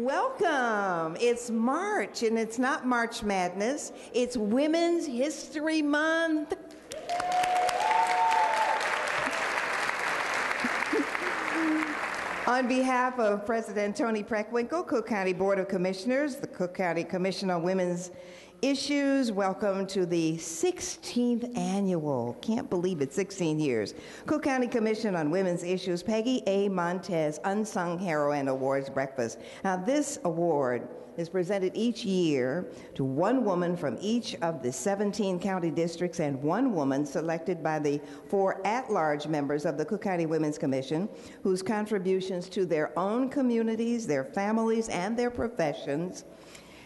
welcome. It's March, and it's not March Madness. It's Women's History Month. On behalf of President Tony Preckwinkle, Cook County Board of Commissioners, the Cook County Commission on Women's Issues, welcome to the 16th annual, can't believe it, 16 years, Cook County Commission on Women's Issues Peggy A. Montez Unsung Heroine Awards Breakfast. Now, this award is presented each year to one woman from each of the 17 county districts and one woman selected by the 4 at-large members of the Cook County Women's Commission whose contributions to their own communities, their families, and their professions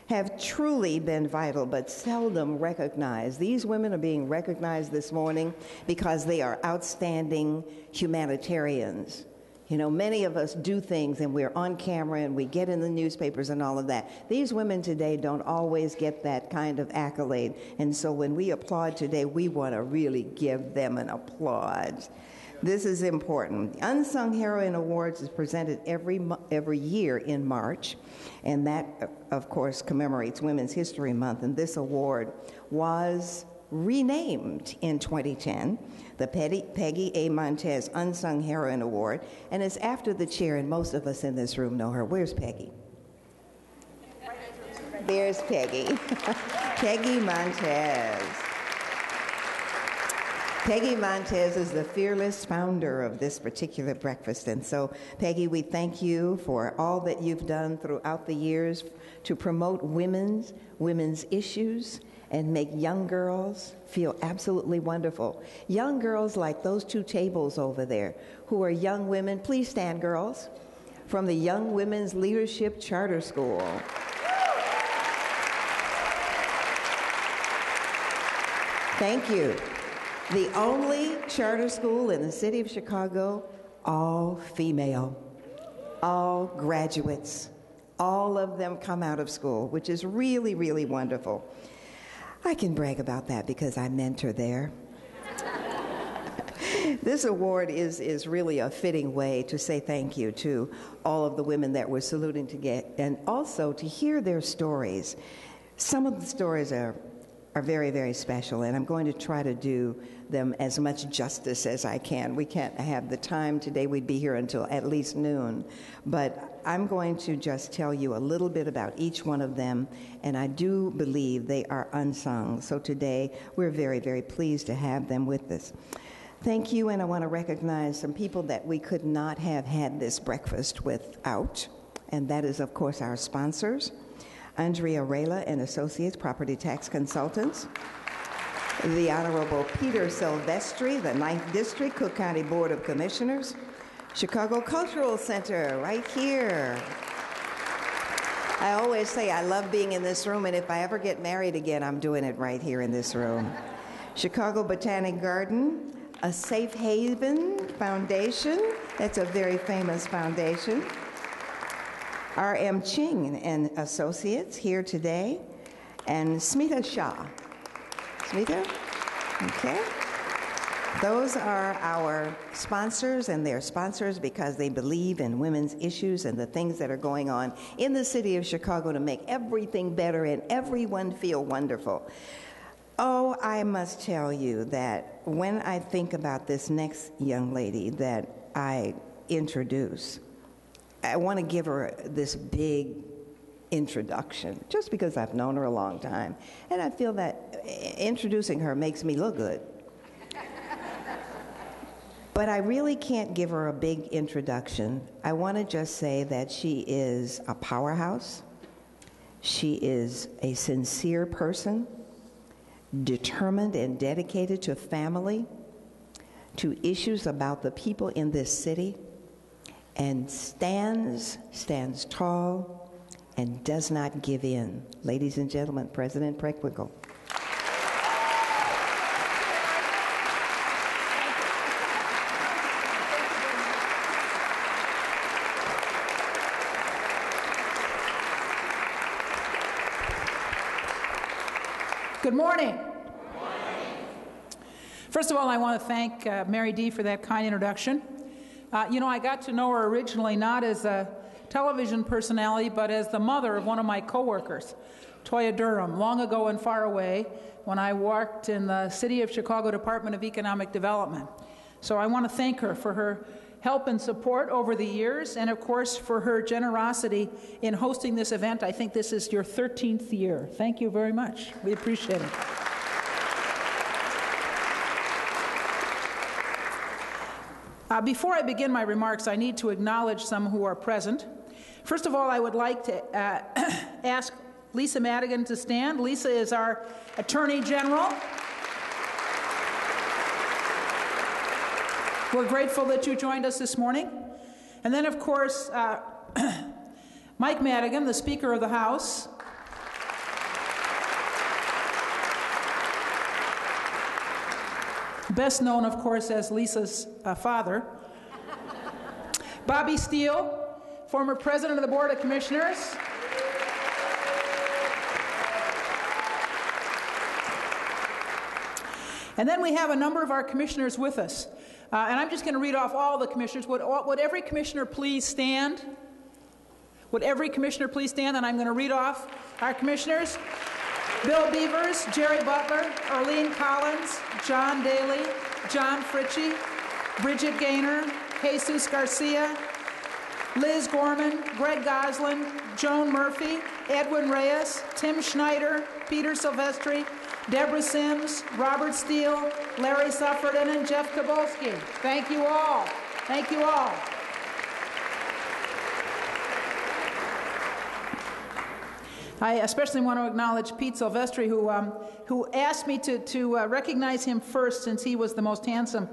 have truly been vital but seldom recognized. These women are being recognized this morning because they are outstanding humanitarians. You know, many of us do things and we're on camera and we get in the newspapers and all of that. These women today don't always get that kind of accolade. And so when we applaud today, we want to really give them an applause. This is important. Unsung Heroine Awards is presented every year in March, and that, of course, commemorates Women's History Month. And this award was renamed in 2010, the Peggy A. Montez Unsung Heroine Award, and it's after the chair, and most of us in this room know her. Where's Peggy? There's Peggy. Peggy Montez. Peggy Montez is the fearless founder of this particular breakfast. And so, Peggy, we thank you for all that you've done throughout the years to promote women's issues and make young girls feel absolutely wonderful. Young girls like those 2 tables over there who are young women. Please stand, girls, from the Young Women's Leadership Charter School. Thank you. The only charter school in the city of Chicago, all female, all graduates, all of them come out of school, which is really, really wonderful. I can brag about that because I mentor there. This award is really a fitting way to say thank you to all of the women that we're saluting to get, and also to hear their stories. Some of the stories are very, very special, and I'm going to try to do them as much justice as I can. We can't have the time today. We'd be here until at least noon. But I'm going to just tell you a little bit about each one of them, and I do believe they are unsung. So today, we're very, very pleased to have them with us. Thank you, and I want to recognize some people that we could not have had this breakfast without, and that is, of course, our sponsors. Andrea Rayla and Associates, Property Tax Consultants. The Honorable Peter Silvestri, the 9th District, Cook County Board of Commissioners. Chicago Cultural Center, right here. I always say I love being in this room, and if I ever get married again, I'm doing it right here in this room. Chicago Botanic Garden, a Safe Haven Foundation. That's a very famous foundation. R.M. Ching and Associates here today, and Smita Shah. Smita? Okay. Those are our sponsors, and they're sponsors because they believe in women's issues and the things that are going on in the city of Chicago to make everything better and everyone feel wonderful. Oh, I must tell you that when I think about this next young lady that I introduce, I want to give her this big introduction, just because I've known her a long time. And I feel that introducing her makes me look good. But I really can't give her a big introduction. I want to just say that she is a powerhouse. She is a sincere person, determined and dedicated to family, to issues about the people in this city, and stands tall and does not give in. Ladies and gentlemen, President Preckwinkle. Good morning. Good morning. First of all, I want to thank Mary Dee for that kind introduction. You know, I got to know her originally not as a television personality, but as the mother of one of my coworkers, Toya Durham, long ago and far away when I worked in the City of Chicago Department of Economic Development. So I want to thank her for her help and support over the years, and of course for her generosity in hosting this event. I think this is your 13th year. Thank you very much. We appreciate it. Before I begin my remarks, I need to acknowledge some who are present. First of all, I would like to ask Lisa Madigan to stand. Lisa is our Attorney General. We're grateful that you joined us this morning. And then, of course, Mike Madigan, the Speaker of the House. Best known, of course, as Lisa's father. Bobby Steele, former President of the Board of Commissioners. And then we have a number of our commissioners with us. And I'm just going to read off all the commissioners. Would every commissioner please stand? Would every commissioner please stand? And I'm going to read off our commissioners. Bill Beavers, Jerry Butler, Arlene Collins, John Daly, John Fritchie, Bridget Gaynor, Jesus Garcia, Liz Gorman, Greg Goslin, Joan Murphy, Edwin Reyes, Tim Schneider, Peter Silvestri, Deborah Sims, Robert Steele, Larry Suffredin, and Jeff Kabolsky. Thank you all. Thank you all. I especially want to acknowledge Pete Silvestri, who asked me to recognize him first since he was the most handsome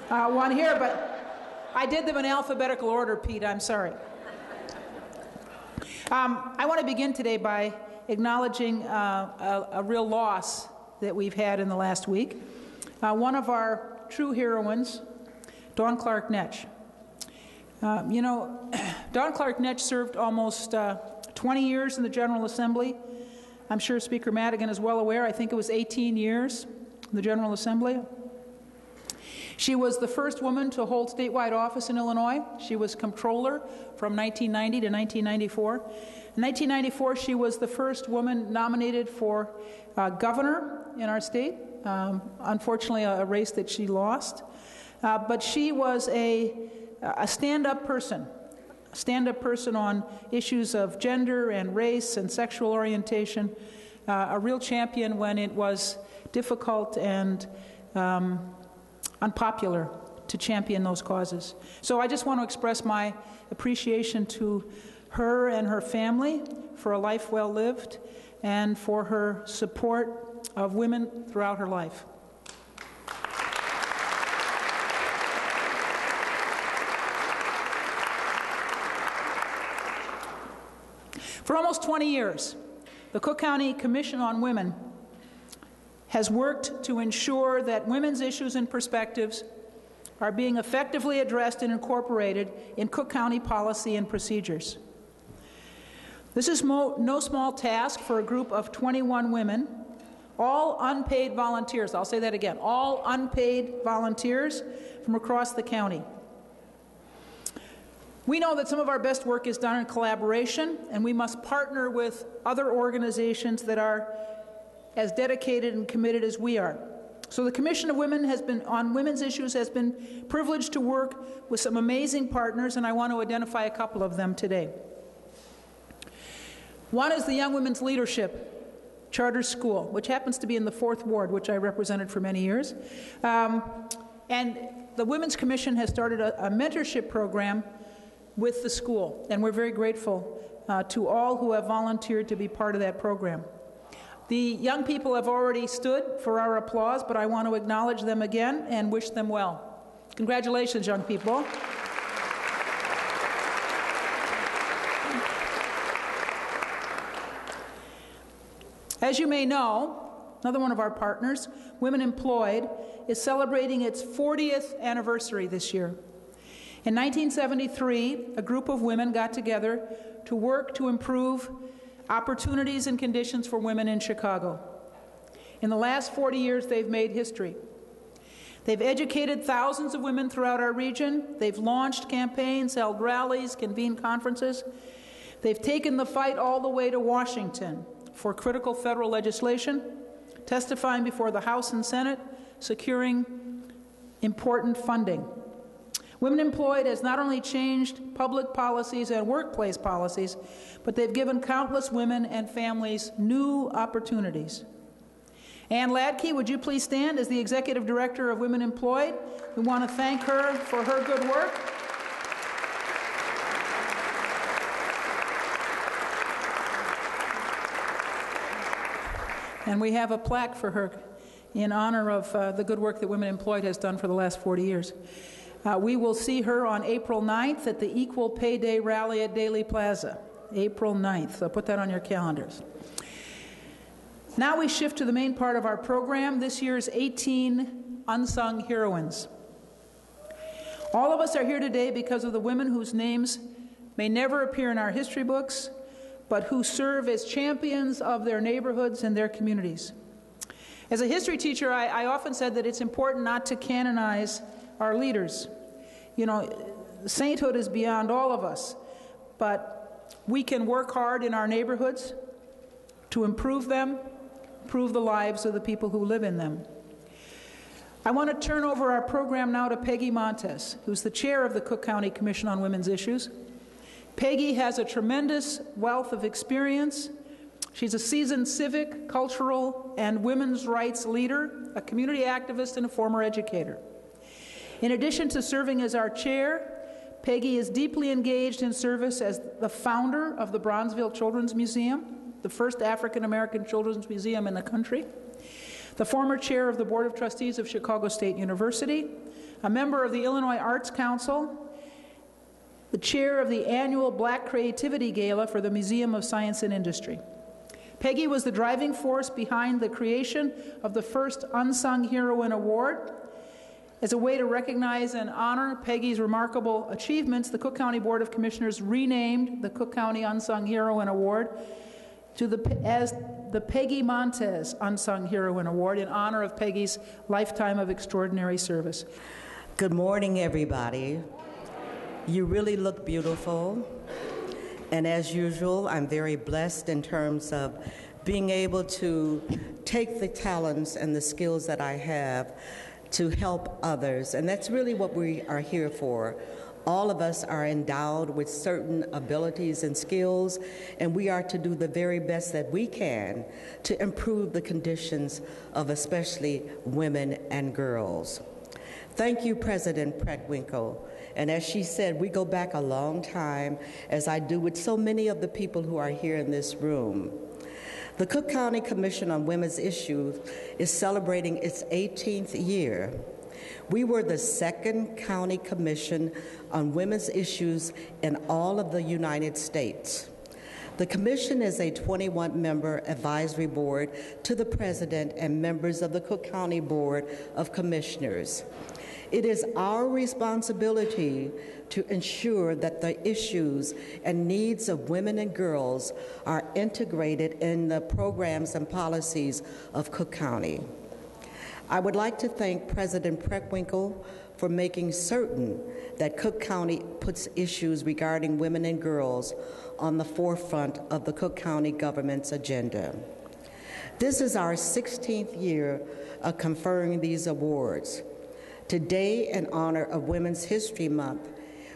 one here, but I did them in alphabetical order, Pete. I'm sorry. I want to begin today by acknowledging a real loss that we've had in the last week. One of our true heroines, Dawn Clark Netsch. Dawn Clark Netsch served almost 20 years in the General Assembly. I'm sure Speaker Madigan is well aware. I think it was 18 years in the General Assembly. She was the first woman to hold statewide office in Illinois. She was comptroller from 1990 to 1994. In 1994, she was the first woman nominated for governor in our state. Unfortunately, a race that she lost. But she was a stand-up person. Stand-up person on issues of gender and race and sexual orientation, a real champion when it was difficult and unpopular to champion those causes. So I just want to express my appreciation to her and her family for a life well lived and for her support of women throughout her life. For almost 20 years, the Cook County Commission on Women has worked to ensure that women's issues and perspectives are being effectively addressed and incorporated in Cook County policy and procedures. This is no small task for a group of 21 women, all unpaid volunteers. I'll say that again, all unpaid volunteers from across the county. We know that some of our best work is done in collaboration, and we must partner with other organizations that are as dedicated and committed as we are. So the Commission of Women on Women's Issues has been privileged to work with some amazing partners, and I want to identify a couple of them today. One is the Young Women's Leadership Charter School, which happens to be in the 4th Ward, which I represented for many years. And the Women's Commission has started a mentorship program with the school, and we're very grateful to all who have volunteered to be part of that program. The young people have already stood for our applause, but I want to acknowledge them again and wish them well. Congratulations, young people. As you may know, another one of our partners, Women Employed, is celebrating its 40th anniversary this year. In 1973, a group of women got together to work to improve opportunities and conditions for women in Chicago. In the last 40 years, they've made history. They've educated thousands of women throughout our region. They've launched campaigns, held rallies, convened conferences. They've taken the fight all the way to Washington for critical federal legislation, testifying before the House and Senate, securing important funding. Women Employed has not only changed public policies and workplace policies, but they've given countless women and families new opportunities. Ann Ladke, would you please stand as the Executive Director of Women Employed? We want to thank her for her good work. And we have a plaque for her in honor of the good work that Women Employed has done for the last 40 years. We will see her on April 9th at the Equal Pay Day rally at Daley Plaza. April 9th, so put that on your calendars. Now we shift to the main part of our program, this year's 18 Unsung Heroines. All of us are here today because of the women whose names may never appear in our history books, but who serve as champions of their neighborhoods and their communities. As a history teacher, I often said that it's important not to canonize our leaders. You know, sainthood is beyond all of us, but we can work hard in our neighborhoods to improve them, improve the lives of the people who live in them. I want to turn over our program now to Peggy Montes, who's the chair of the Cook County Commission on Women's Issues. Peggy has a tremendous wealth of experience. She's a seasoned civic, cultural, and women's rights leader, a community activist, and a former educator. In addition to serving as our chair, Peggy is deeply engaged in service as the founder of the Bronzeville Children's Museum, the first African-American children's museum in the country, the former chair of the Board of Trustees of Chicago State University, a member of the Illinois Arts Council, the chair of the annual Black Creativity Gala for the Museum of Science and Industry. Peggy was the driving force behind the creation of the first Unsung Heroine Award. As a way to recognize and honor Peggy's remarkable achievements, the Cook County Board of Commissioners renamed the Cook County Unsung Heroine Award as the Peggy Montes Unsung Heroine Award in honor of Peggy's lifetime of extraordinary service. Good morning, everybody. You really look beautiful. And as usual, I'm very blessed in terms of being able to take the talents and the skills that I have to help others. And that's really what we are here for. All of us are endowed with certain abilities and skills, and we are to do the very best that we can to improve the conditions of especially women and girls. Thank you, President Preckwinkle. And as she said, we go back a long time, as I do with so many of the people who are here in this room. The Cook County Commission on Women's Issues is celebrating its 18th year. We were the second county commission on women's issues in all of the United States. The commission is a 21-member advisory board to the president and members of the Cook County Board of Commissioners. It is our responsibility to ensure that the issues and needs of women and girls are integrated in the programs and policies of Cook County. I would like to thank President Preckwinkle for making certain that Cook County puts issues regarding women and girls on the forefront of the Cook County government's agenda. This is our 16th year of conferring these awards. Today, in honor of Women's History Month,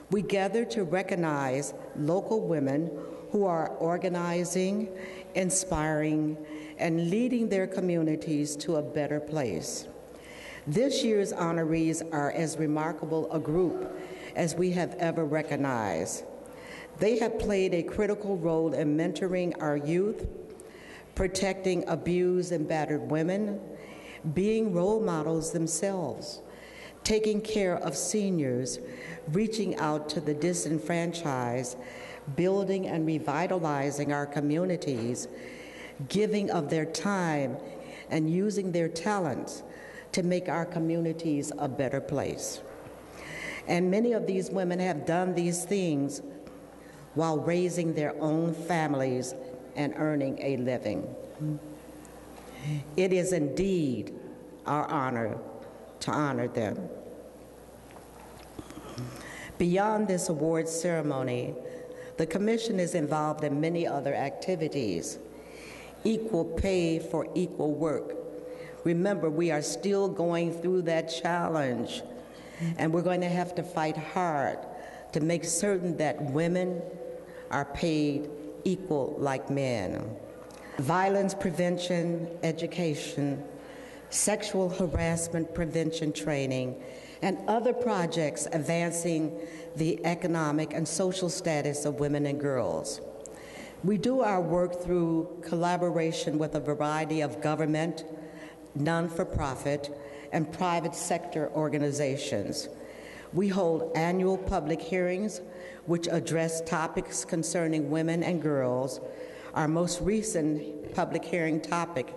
we gather to recognize local women who are organizing, inspiring, and leading their communities to a better place. This year's honorees are as remarkable a group as we have ever recognized. They have played a critical role in mentoring our youth, protecting abused and battered women, being role models themselves, taking care of seniors, reaching out to the disenfranchised, building and revitalizing our communities, giving of their time, and using their talents to make our communities a better place. And many of these women have done these things while raising their own families and earning a living. It is indeed our honor to honor them. Beyond this awards ceremony, the Commission is involved in many other activities. Equal pay for equal work. Remember, we are still going through that challenge, and we're going to have to fight hard to make certain that women are paid equal like men. Violence prevention education, sexual harassment prevention training, and other projects advancing the economic and social status of women and girls. We do our work through collaboration with a variety of government, non-for-profit, and private sector organizations. We hold annual public hearings which address topics concerning women and girls. Our most recent public hearing topic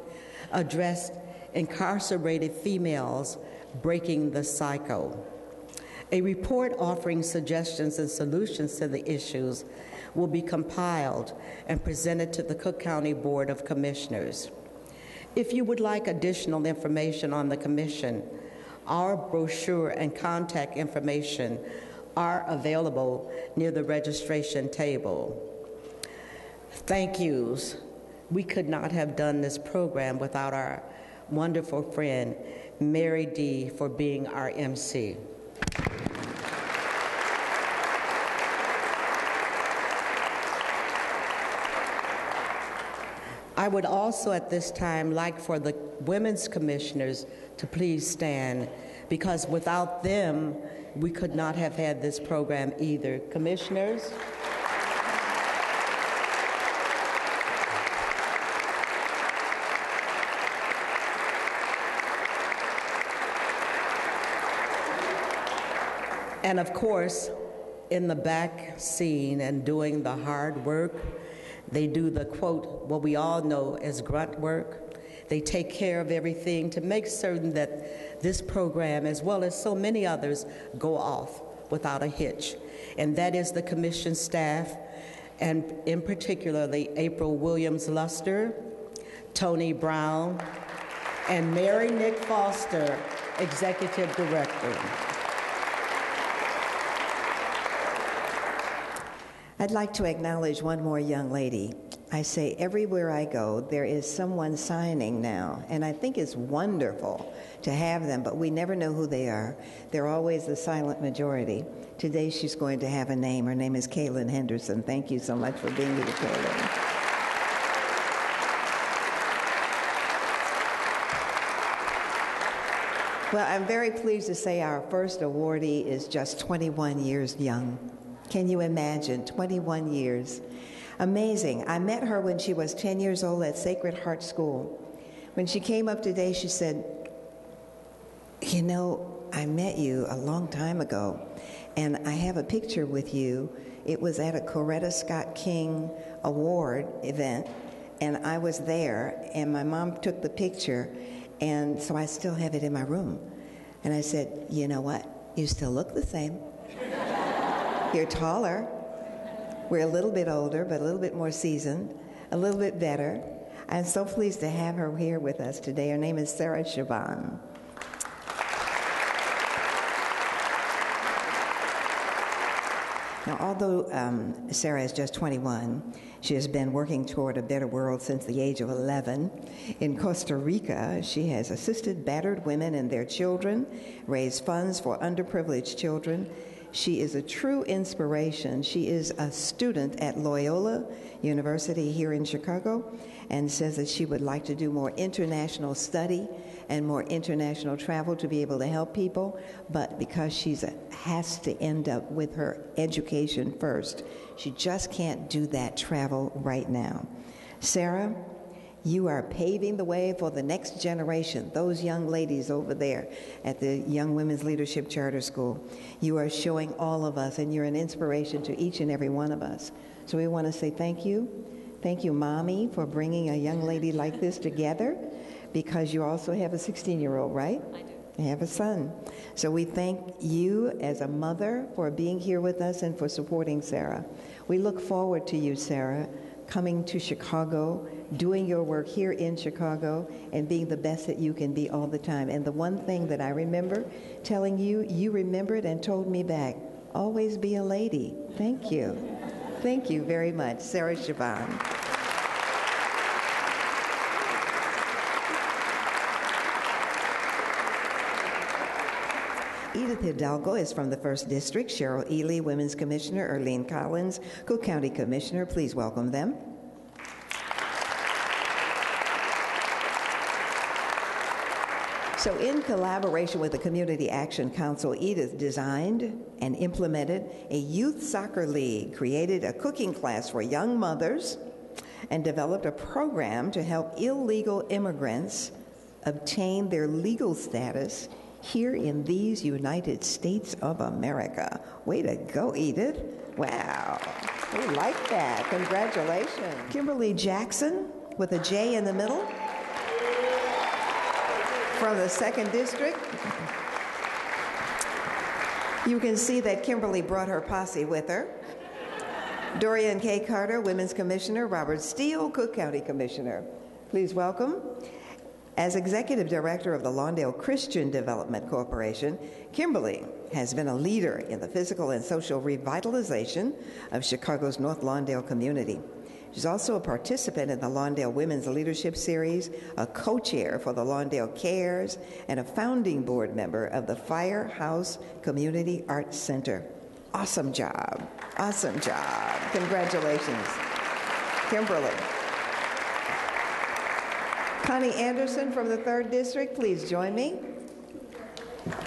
addressed incarcerated females breaking the cycle. A report offering suggestions and solutions to the issues will be compiled and presented to the Cook County Board of Commissioners. If you would like additional information on the Commission, our brochure and contact information are available near the registration table. Thank yous. We could not have done this program without our wonderful friend, Mary D., for being our MC. I would also at this time like for the women's commissioners to please stand, because without them, we could not have had this program either. Commissioners? And of course, in the back scene and doing the hard work, they do the, quote, what we all know as grunt work. They take care of everything to make certain that this program, as well as so many others, go off without a hitch. And that is the Commission staff, and in particularly April Williams-Luster, Tony Brown, and Mary Nick Foster, Executive Director. I'd like to acknowledge one more young lady. I say everywhere I go, there is someone signing now, and I think it's wonderful to have them, but we never know who they are. They're always the silent majority. Today she's going to have a name. Her name is Kaylin Henderson. Thank you so much for being here, Kaylin. Well, I'm very pleased to say our first awardee is just 21 years young. Can you imagine, 21 years? Amazing. I met her when she was 10 years old at Sacred Heart School. When she came up today, she said, you know, I met you a long time ago, and I have a picture with you. It was at a Coretta Scott King Award event, and I was there, and my mom took the picture, and so I still have it in my room. And I said, you know what? You still look the same. You're taller. We're a little bit older, but a little bit more seasoned, a little bit better. I'm so pleased to have her here with us today. Her name is Sarah Shaban. Now, although Sarah is just 21, she has been working toward a better world since the age of 11. In Costa Rica, she has assisted battered women and their children, raised funds for underprivileged children. She is a true inspiration. She is a student at Loyola University here in Chicago and says that she would like to do more international study and more international travel to be able to help people, but because she has to end up with her education first, she just can't do that travel right now. Sarah, you are paving the way for the next generation, those young ladies over there at the Young Women's Leadership Charter School. You are showing all of us, and you're an inspiration to each and every one of us. So we want to say thank you. Thank you, Mommy, for bringing a young lady like this together, because you also have a 16-year-old, right? I do. You have a son. So we thank you as a mother for being here with us and for supporting Sarah. We look forward to you, Sarah, coming to Chicago, doing your work here in Chicago, and being the best that you can be all the time. And the one thing that I remember telling you, you remembered and told me back, always be a lady. Thank you. Thank you very much. Sarah Siobhan. Edith Hidalgo is from the 1st District. Cheryl Ely, Women's Commissioner. Erlene Collins, Cook County Commissioner. Please welcome them. So in collaboration with the Community Action Council, Edith designed and implemented a youth soccer league, created a cooking class for young mothers, and developed a program to help illegal immigrants obtain their legal status here in these United States of America. Way to go, Edith. Wow. We like that. Congratulations. Kimberly Jackson with a J in the middle from the 2nd District. You can see that Kimberly brought her posse with her. Dorian K. Carter, Women's Commissioner. Robert Steele, Cook County Commissioner. Please welcome. As Executive Director of the Lawndale Christian Development Corporation, Kimberly has been a leader in the physical and social revitalization of Chicago's North Lawndale community. She's also a participant in the Lawndale Women's Leadership Series, a co-chair for the Lawndale Cares, and a founding board member of the Firehouse Community Arts Center. Awesome job. Awesome job. Congratulations, Kimberly. Connie Anderson from the 3rd District, please join me.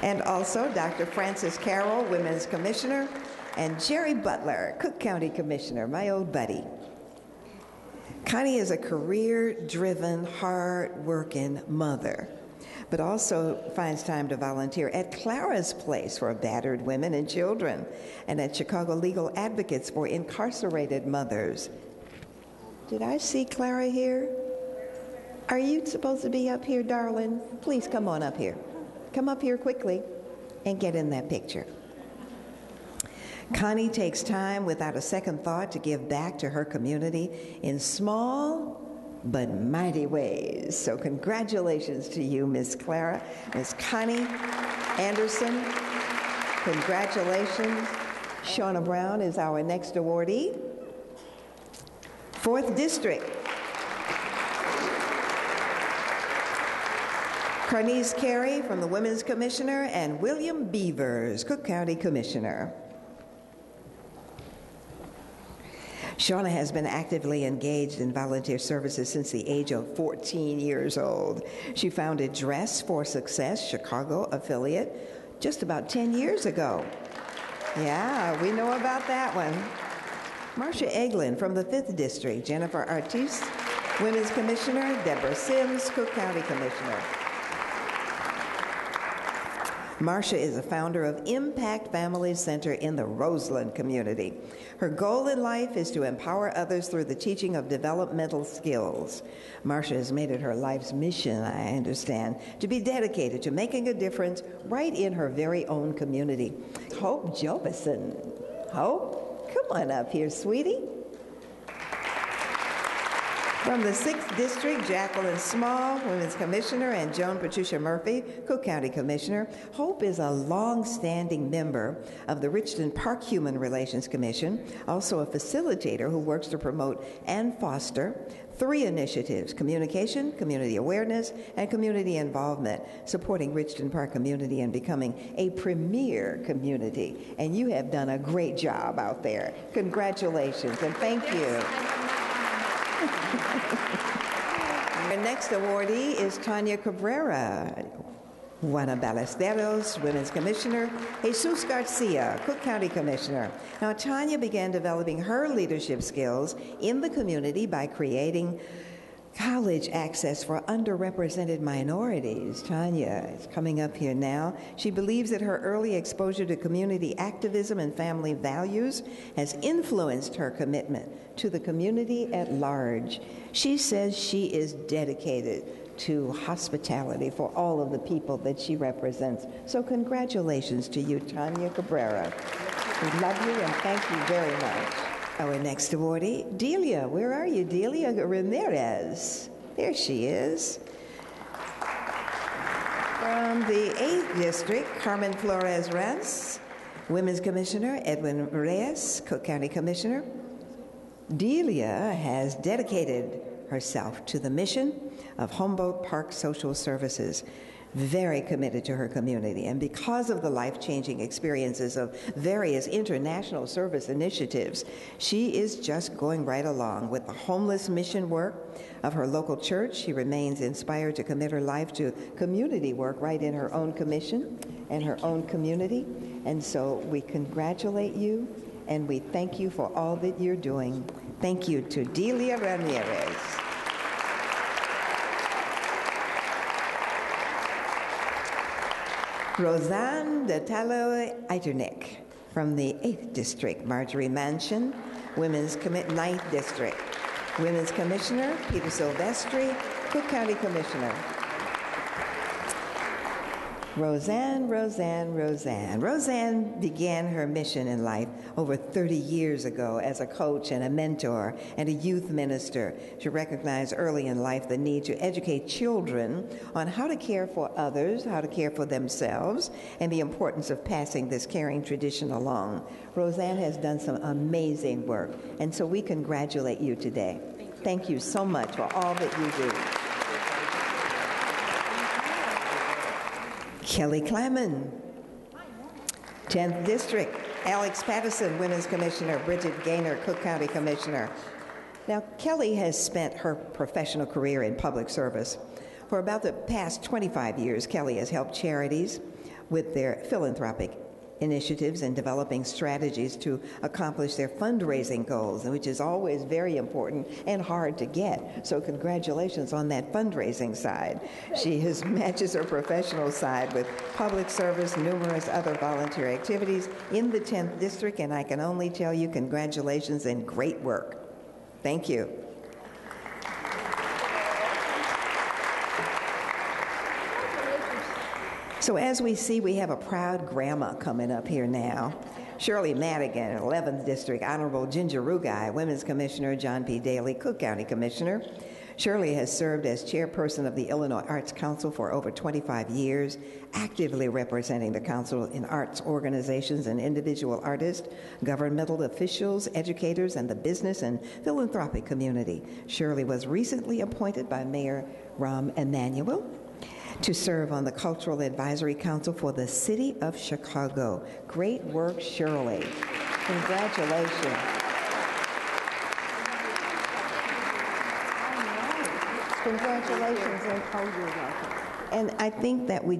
And also Dr. Frances Carroll, Women's Commissioner, and Jerry Butler, Cook County Commissioner, my old buddy. Connie is a career-driven, hard-working mother, but also finds time to volunteer at Clara's Place for battered women and children, and at Chicago Legal Advocates for incarcerated mothers. Did I see Clara here? Are you supposed to be up here, darling? Please come on up here. Come up here quickly and get in that picture. Connie takes time without a second thought to give back to her community in small but mighty ways. So congratulations to you, Miss Clara. Miss Connie Anderson, congratulations. Shauna Brown is our next awardee. 4th District. Carnice Carey from the Women's Commissioner, and William Beavers, Cook County Commissioner. Shauna has been actively engaged in volunteer services since the age of 14 years old. She founded Dress for Success, Chicago affiliate, just about 10 years ago. Yeah, we know about that one. Marcia Eglin from the 5th District, Jennifer Artis, Women's Commissioner, Deborah Sims, Cook County Commissioner. Marcia is a founder of Impact Family Center in the Roseland community. Her goal in life is to empower others through the teaching of developmental skills. Marcia has made it her life's mission, I understand, to be dedicated to making a difference right in her very own community. Hope Jobison. Hope, come on up here, sweetie. From the 6th District, Jacqueline Small, Women's Commissioner, and Joan Patricia Murphy, Cook County Commissioner. Hope is a long-standing member of the Richland Park Human Relations Commission, also a facilitator who works to promote and foster 3 initiatives: communication, community awareness, and community involvement, supporting Richland Park community and becoming a premier community. And you have done a great job out there. Congratulations, and thank you. Our next awardee is Tanya Cabrera, Juana Ballesteros, Women's Commissioner, Jesus Garcia, Cook County Commissioner. Now, Tanya began developing her leadership skills in the community by creating college access for underrepresented minorities. Tanya is coming up here now. She believes that her early exposure to community activism and family values has influenced her commitment to the community at large. She says she is dedicated to hospitality for all of the people that she represents. So congratulations to you, Tanya Cabrera. We love you and thank you very much. Our next awardee, Delia. Where are you, Delia Ramirez? There she is. From the 8th District, Carmen Flores Rance, Women's Commissioner, Edwin Reyes, Cook County Commissioner. Delia has dedicated herself to the mission of Humboldt Park Social Services, very committed to her community. And because of the life-changing experiences of various international service initiatives, she is just going right along with the homeless mission work of her local church. She remains inspired to commit her life to community work right in her own commission and her own community. And so we congratulate you and we thank you for all that you're doing. Thank you to Delia Ramirez. Roseanne Datalo Eiternick from the 8th District, Marjorie Manchin, 9th District, Women's Commissioner, Peter Silvestri, Cook County Commissioner. Roseanne began her mission in life over 30 years ago as a coach and a mentor and a youth minister. She recognized early in life the need to educate children on how to care for others, how to care for themselves, and the importance of passing this caring tradition along. Roseanne has done some amazing work, and so we congratulate you today. Thank you so much for all that you do. Kelly Clamon, 10th District, Alex Patterson, Women's Commissioner, Bridget Gaynor, Cook County Commissioner. Now, Kelly has spent her professional career in public service. For about the past 25 years, Kelly has helped charities with their philanthropic initiatives and developing strategies to accomplish their fundraising goals, which is always very important and hard to get. So congratulations on that fundraising side. She matches her professional side with public service, numerous other volunteer activities in the 10th District, and I can only tell you congratulations and great work. Thank you. So as we see, we have a proud grandma coming up here now. Shirley Madigan, 11th District, Honorable Ginger Rugai, Women's Commissioner, John P. Daly, Cook County Commissioner. Shirley has served as chairperson of the Illinois Arts Council for over 25 years, actively representing the council in arts organizations and individual artists, governmental officials, educators, and the business and philanthropic community. Shirley was recently appointed by Mayor Rahm Emanuel to serve on the Cultural Advisory Council for the City of Chicago. Great work, Shirley. Congratulations. Congratulations. And I think that we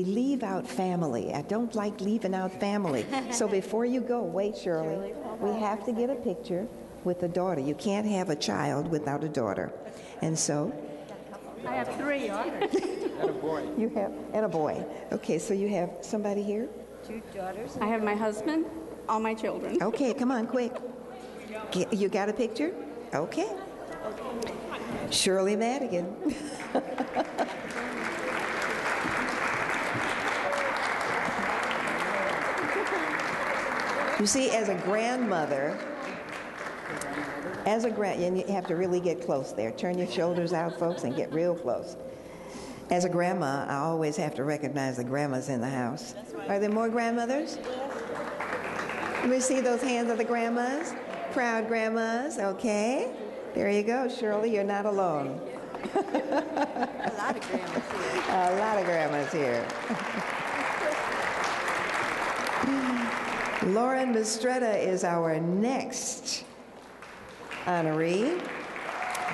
leave out family. I don't like leaving out family. So before you go, wait, Shirley, we have to get a picture with a daughter. You can't have a child without a daughter. And so I have 3 daughters. And a boy. You have, and a boy. Okay, so you have somebody here? 2 daughters. I have my husband, all my children. Okay, come on, quick. You got a picture? Okay. Shirley Madigan. You see, as a grandmother, and you have to really get close there. Turn your shoulders out, folks, and get real close. As a grandma, I always have to recognize the grandmas in the house. Are there more grandmothers? Let me see those hands of the grandmas. Proud grandmas, okay. There you go, Shirley, you're not alone. A lot of grandmas here. A lot of grandmas here. Lauren Mistretta is our next honoree.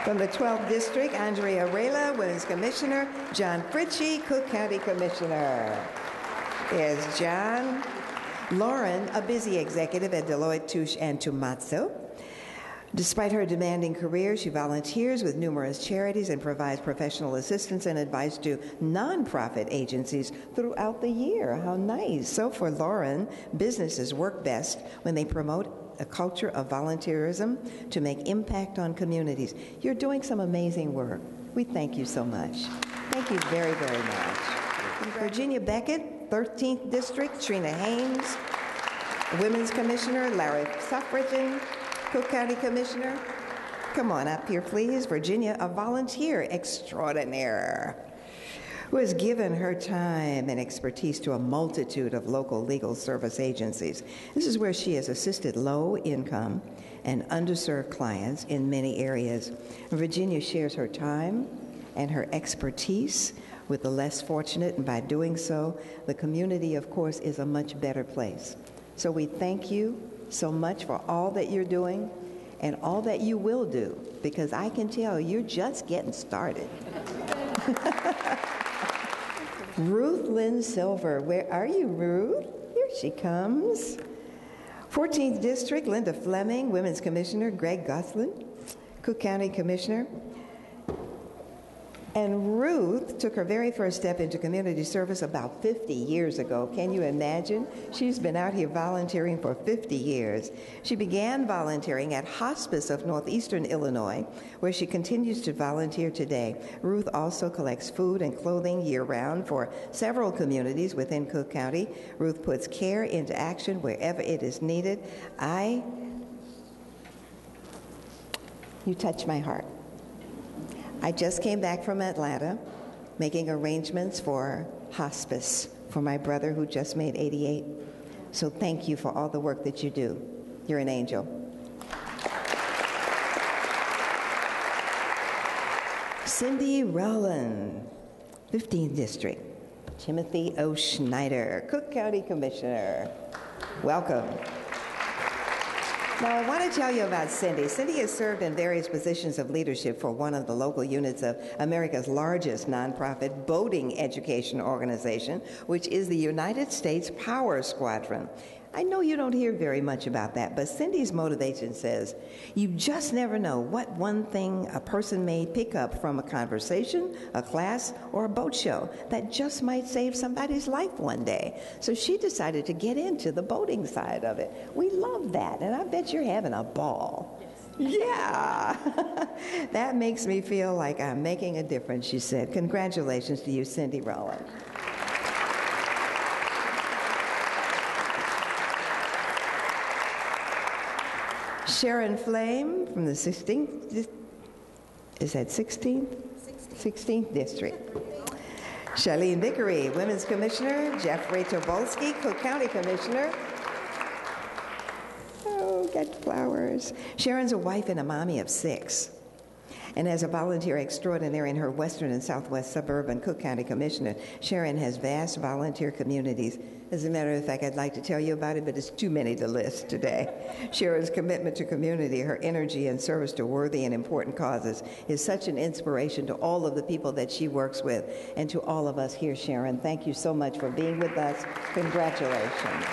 From the 12th District, Andrea Rayla, Women's Commissioner, John Fritchie, Cook County Commissioner. There's John. Lauren, a busy executive at Deloitte Touche and Tomatsu. Despite her demanding career, she volunteers with numerous charities and provides professional assistance and advice to nonprofit agencies throughout the year. How nice. So for Lauren, businesses work best when they promote a culture of volunteerism to make impact on communities. You're doing some amazing work. We thank you so much. Thank you very, very much. Virginia Beckett, 13th District, Trina Haynes, Women's Commissioner Larry Suffragan, Cook County Commissioner. Come on up here, please. Virginia, a volunteer extraordinaire who has given her time and expertise to a multitude of local legal service agencies. This is where she has assisted low-income and underserved clients in many areas. Virginia shares her time and her expertise with the less fortunate, and by doing so, the community, of course, is a much better place. So we thank you so much for all that you're doing and all that you will do, because I can tell you're just getting started. Ruth Lynn Silver, where are you, Ruth? Here she comes. 14th District, Linda Fleming, Women's Commissioner, Greg Goslin, Cook County Commissioner. And Ruth took her very first step into community service about 50 years ago. Can you imagine? She's been out here volunteering for 50 years. She began volunteering at Hospice of Northeastern Illinois, where she continues to volunteer today. Ruth also collects food and clothing year-round for several communities within Cook County. Ruth puts care into action wherever it is needed. You touch my heart. I just came back from Atlanta, making arrangements for hospice for my brother who just made 88. So thank you for all the work that you do. You're an angel. Cindy Rowland, 15th District. Timothy O. Schneider, Cook County Commissioner. Welcome. Now, I want to tell you about Cindy. Cindy has served in various positions of leadership for one of the local units of America's largest nonprofit boating education organization, which is the United States Power Squadron. I know you don't hear very much about that, but Cindy's motivation says, you just never know what one thing a person may pick up from a conversation, a class, or a boat show that just might save somebody's life one day. So she decided to get into the boating side of it. We love that, and I bet you're having a ball. Yes. Yeah. That makes me feel like I'm making a difference, she said. Congratulations to you, Cindy Rowland. Sharon Flame from the 16th, is that 16th? 16th District. Charlene Vickery, Women's Commissioner. Jeffrey Tobolsky, Cook County Commissioner. Oh, get flowers. Sharon's a wife and a mommy of 6. And as a volunteer extraordinary in her western and southwest suburban Cook County Commissioner, Sharon has vast volunteer communities. As a matter of fact, I'd like to tell you about it, but it's too many to list today. Sharon's commitment to community, her energy and service to worthy and important causes is such an inspiration to all of the people that she works with and to all of us here, Sharon. Thank you so much for being with us. Congratulations.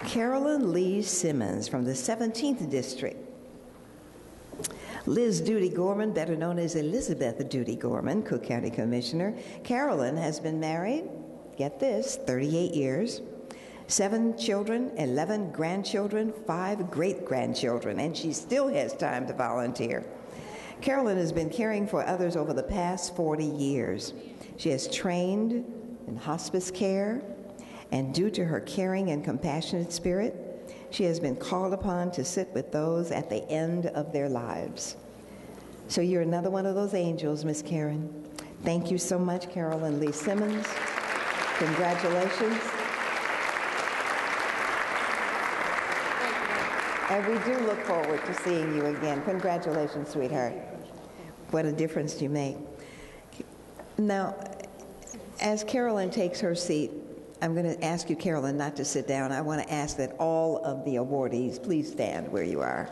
Carolyn Lee Simmons from the 17th District. Liz Duty Gorman, better known as Elizabeth Duty Gorman, Cook County Commissioner. Carolyn has been married, get this, 38 years, 7 children, 11 grandchildren, 5 great-grandchildren, and she still has time to volunteer. Carolyn has been caring for others over the past 40 years. She has trained in hospice care, and due to her caring and compassionate spirit, she has been called upon to sit with those at the end of their lives. So you're another one of those angels, Miss Karen. Thank you so much, Carolyn Lee Simmons. Congratulations. And we do look forward to seeing you again. Congratulations, sweetheart. What a difference you make. Now, as Carolyn takes her seat, I'm going to ask you, Carolyn, not to sit down. I want to ask that all of the awardees please stand where you are.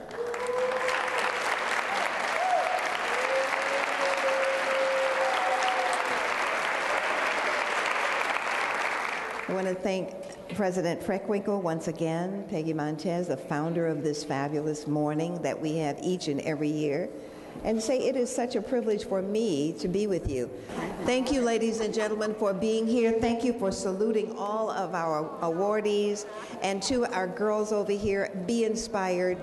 I want to thank President Freckwinkle once again, Peggy Montez, the founder of this fabulous morning that we have each and every year, and say it is such a privilege for me to be with you. Thank you, ladies and gentlemen, for being here. Thank you for saluting all of our awardees. And to our girls over here, be inspired.